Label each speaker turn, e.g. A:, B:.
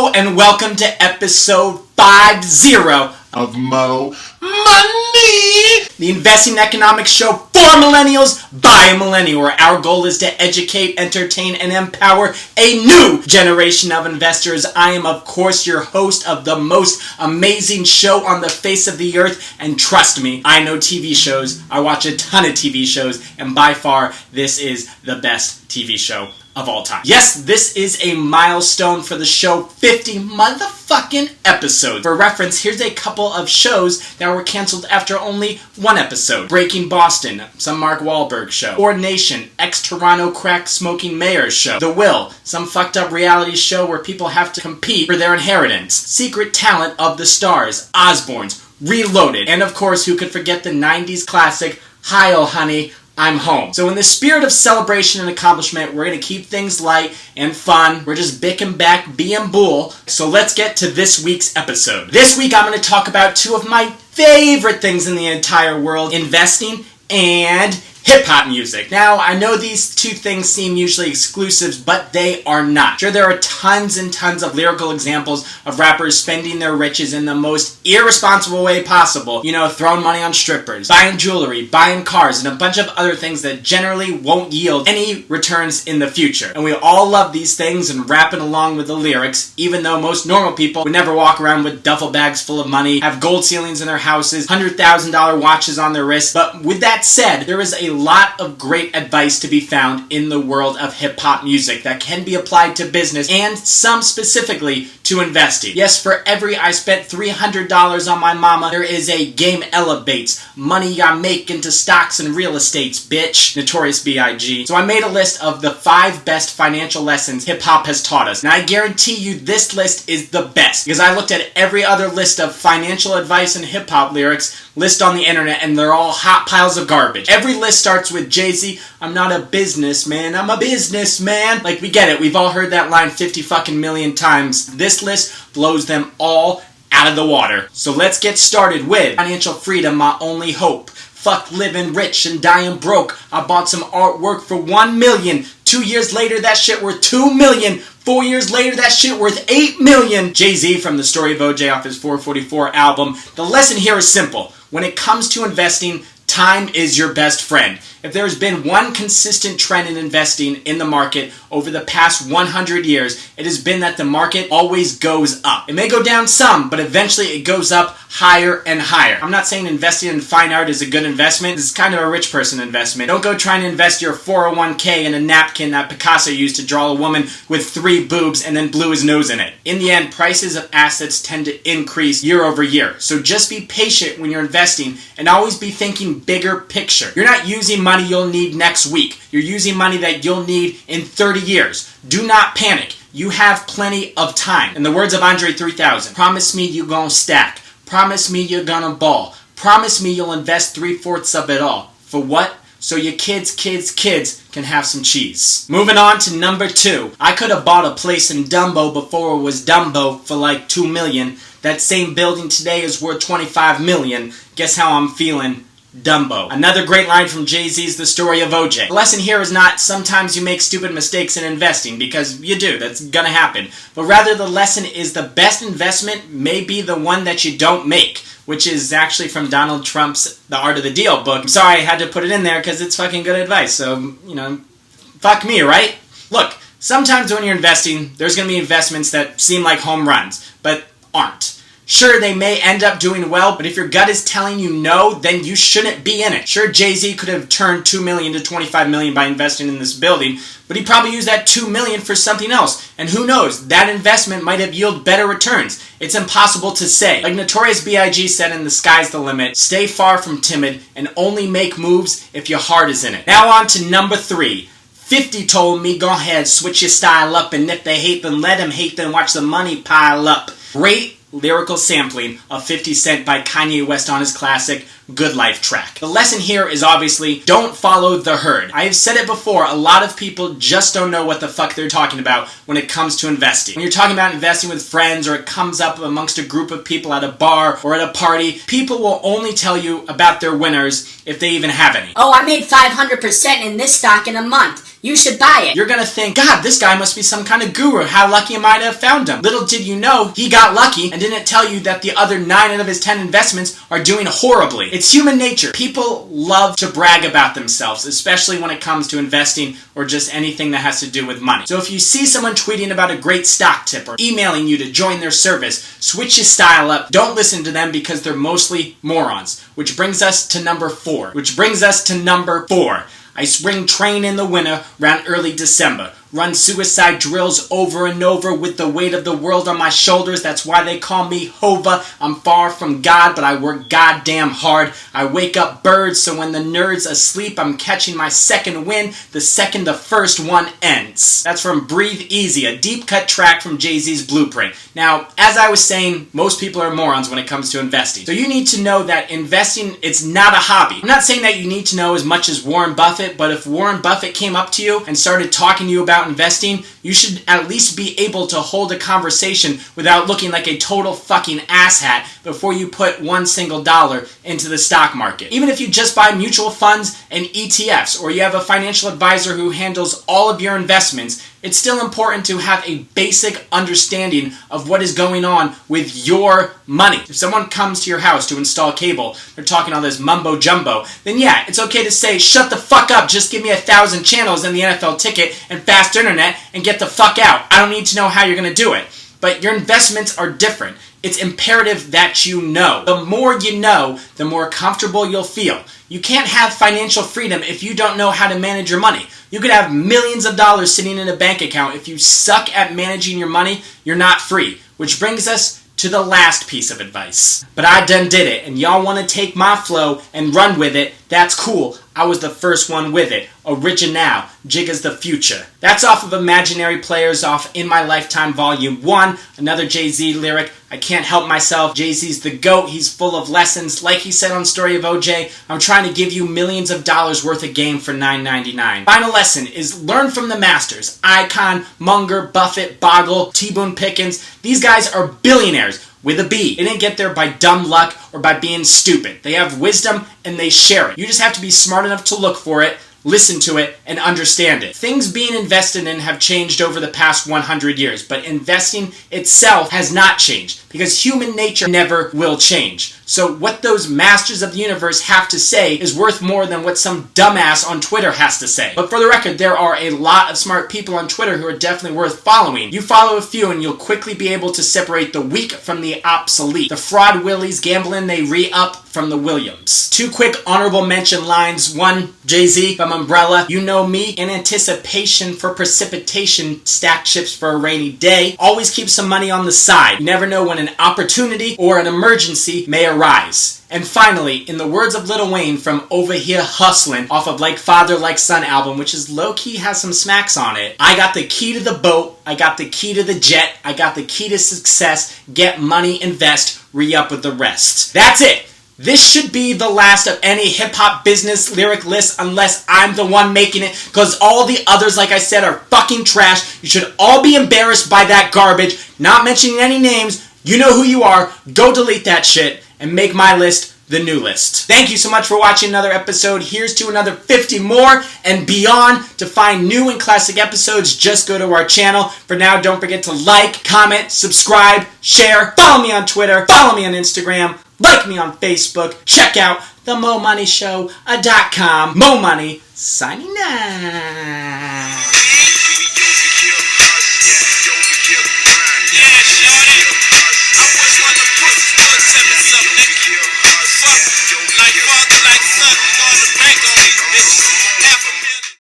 A: Hello and welcome to episode 50 of Mo Money, the investing economics show for millennials by a millennial, where our goal is to educate, entertain, and empower a new generation of investors. I am, of course, your host of the most amazing show on the face of the earth, and trust me, I know TV shows. I watch a ton of TV shows, and by far, this is the best TV show of all time. Yes, this is a milestone for the show, 50 motherfucking episodes. For reference, here's a couple of shows that were canceled after only one episode. Breaking Boston, some Mark Wahlberg show. Ordination, ex-Toronto crack-smoking mayor's show. The Will, some fucked up reality show where people have to compete for their inheritance. Secret Talent of the Stars, Osbournes, Reloaded, and of course, who could forget the 90s classic, Hi Oh Honey, I'm Home. So in the spirit of celebration and accomplishment, we're going to keep things light and fun. We're just bicking back, being bull. So let's get to this week's episode. This week I'm going to talk about two of my favorite things in the entire world: investing and hip-hop music. Now, I know these two things seem mutually exclusive, but they are not. Sure, there are tons and tons of lyrical examples of rappers spending their riches in the most irresponsible way possible. You know, throwing money on strippers, buying jewelry, buying cars, and a bunch of other things that generally won't yield any returns in the future. And we all love these things and rapping along with the lyrics, even though most normal people would never walk around with duffel bags full of money, have gold ceilings in their houses, $100,000 watches on their wrists. But with that said, there is a lot of great advice to be found in the world of hip-hop music that can be applied to business and some specifically to investing. Yes, for every I spent $300 on my mama, there is a game elevates. Money I make into stocks and real estates, bitch. Notorious B.I.G. So I made a list of the 5 best financial lessons hip-hop has taught us. And I guarantee you this list is the best, because I looked at every other list of financial advice and hip-hop lyrics list on the internet, and they're all hot piles of garbage. Every list starts with Jay-Z, I'm not a businessman, I'm a businessman. Like, we get it. We've all heard that line 50 fucking million times. This list blows them all out of the water. So let's get started with financial freedom, my only hope. Fuck living rich and dying broke. I bought some artwork for $1 million. 2 years later, that shit worth $2 million. 4 years later, that shit worth $8 million. Jay-Z from The Story of OJ off his 444 album. The lesson here is simple. When it comes to investing, time is your best friend. If there's been one consistent trend in investing in the market over the past 100 years, it has been that the market always goes up. It may go down some, but eventually it goes up higher and higher. I'm not saying investing in fine art is a good investment. This is kind of a rich person investment. Don't go trying to invest your 401k in a napkin that Picasso used to draw a woman with 3 boobs and then blew his nose in it. In the end, prices of assets tend to increase year over year. So just be patient when you're investing and always be thinking bigger picture. You're not using money you'll need next week. You're using money that you'll need in 30 years. Do not panic. You have plenty of time. In the words of Andre 3000, promise me you gon' stack. Promise me you're gonna ball. Promise me you'll invest 3/4 of it all. For what? So your kids can have some cheese. Moving on to number 2. I could have bought a place in Dumbo before it was Dumbo for like $2 million. That same building today is worth $25 million. Guess how I'm feeling? Dumbo. Another great line from Jay-Z's The Story of OJ. The lesson here is not sometimes you make stupid mistakes in investing, because you do. That's gonna happen. But rather the lesson is the best investment may be the one that you don't make, which is actually from Donald Trump's The Art of the Deal book. I'm sorry I had to put it in there because it's fucking good advice. So, you know, fuck me, right? Look, sometimes when you're investing, there's gonna be investments that seem like home runs, but aren't. Sure, they may end up doing well, but if your gut is telling you no, then you shouldn't be in it. Sure, Jay-Z could have turned $2 million to $25 million by investing in this building, but he probably used that $2 million for something else. And who knows, that investment might have yielded better returns. It's impossible to say. Like Notorious B.I.G. said in The Sky's the Limit, stay far from timid and only make moves if your heart is in it. Now on to number 3. 50 told me, go ahead, switch your style up, and if they hate, then let them hate, then watch the money pile up. Great lyrical sampling of 50 Cent by Kanye West on his classic Good Life track. The lesson here is obviously don't follow the herd. I have said it before, a lot of people just don't know what the fuck they're talking about when it comes to investing. When you're talking about investing with friends, or it comes up amongst a group of people at a bar or at a party, people will only tell you about their winners if they even have any.
B: Oh, I made 500% in this stock in a month. You should buy it.
A: You're gonna think, God, this guy must be some kind of guru. How lucky am I to have found him? Little did you know, he got lucky and didn't tell you that the other 9 out of his 10 investments are doing horribly. It's human nature. People love to brag about themselves, especially when it comes to investing or just anything that has to do with money. So if you see someone tweeting about a great stock tip or emailing you to join their service, switch your style up. Don't listen to them because they're mostly morons. Which brings us to number 4. I spring train in the winter around early December. Run suicide drills over and over with the weight of the world on my shoulders. That's why they call me Hova. I'm far from God, but I work goddamn hard. I wake up birds, so when the nerd's asleep, I'm catching my second wind the second the first one ends. That's from Breathe Easy, a deep cut track from Jay-Z's Blueprint. Now, as I was saying, most people are morons when it comes to investing. So you need to know that investing, it's not a hobby. I'm not saying that you need to know as much as Warren Buffett, but if Warren Buffett came up to you and started talking to you about investing, you should at least be able to hold a conversation without looking like a total fucking asshat before you put $1 single into the stock market. Even if you just buy mutual funds and ETFs, or you have a financial advisor who handles all of your investments, it's still important to have a basic understanding of what is going on with your money. If someone comes to your house to install cable, they're talking all this mumbo jumbo, then yeah, it's okay to say, shut the fuck up, just give me 1,000 channels and the NFL ticket and fast internet and get the fuck out. I don't need to know how you're going to do it. But your investments are different. It's imperative that you know. The more you know, the more comfortable you'll feel. You can't have financial freedom if you don't know how to manage your money. You could have millions of dollars sitting in a bank account. If you suck at managing your money, you're not free. Which brings us to the last piece of advice. But I done did it, and y'all want to take my flow and run with it. That's cool. I was the first one with it. Original. Jigga's the future. That's off of Imaginary Players off In My Lifetime Volume 1. Another Jay-Z lyric. I can't help myself. Jay-Z's the GOAT. He's full of lessons. Like he said on Story of OJ, I'm trying to give you millions of dollars worth of game for $9.99. Final lesson is learn from the masters. Icon, Munger, Buffett, Bogle, T. Boone Pickens. These guys are billionaires. With a B. They didn't get there by dumb luck or by being stupid. They have wisdom and they share it. You just have to be smart enough to look for it, listen to it, and understand it. Things being invested in have changed over the past 100 years, but investing itself has not changed because human nature never will change. So what those masters of the universe have to say is worth more than what some dumbass on Twitter has to say. But for the record, there are a lot of smart people on Twitter who are definitely worth following. You follow a few and you'll quickly be able to separate the weak from the obsolete. The fraud willies gambling they re-up from the Williams. 2 quick honorable mention lines. 1, Jay-Z from Umbrella. You know me, in anticipation for precipitation, stack chips for a rainy day. Always keep some money on the side. You never know when an opportunity or an emergency may arise. And finally, in the words of Lil Wayne from Over Here Hustlin' off of Like Father Like Son album, which is low-key has some smacks on it, I got the key to the boat, I got the key to the jet, I got the key to success, get money, invest, re-up with the rest. That's it! This should be the last of any hip-hop business lyric list unless I'm the one making it, because all the others, like I said, are fucking trash. You should all be embarrassed by that garbage. Not mentioning any names. You know who you are. Go delete that shit and make my list the new list. Thank you so much for watching another episode. Here's to another 50 more and beyond. To find new and classic episodes, just go to our channel. For now, don't forget to like, comment, subscribe, share, follow me on Twitter, follow me on Instagram, like me on Facebook, check out themomoneyshow.com. Mo Money, signing out.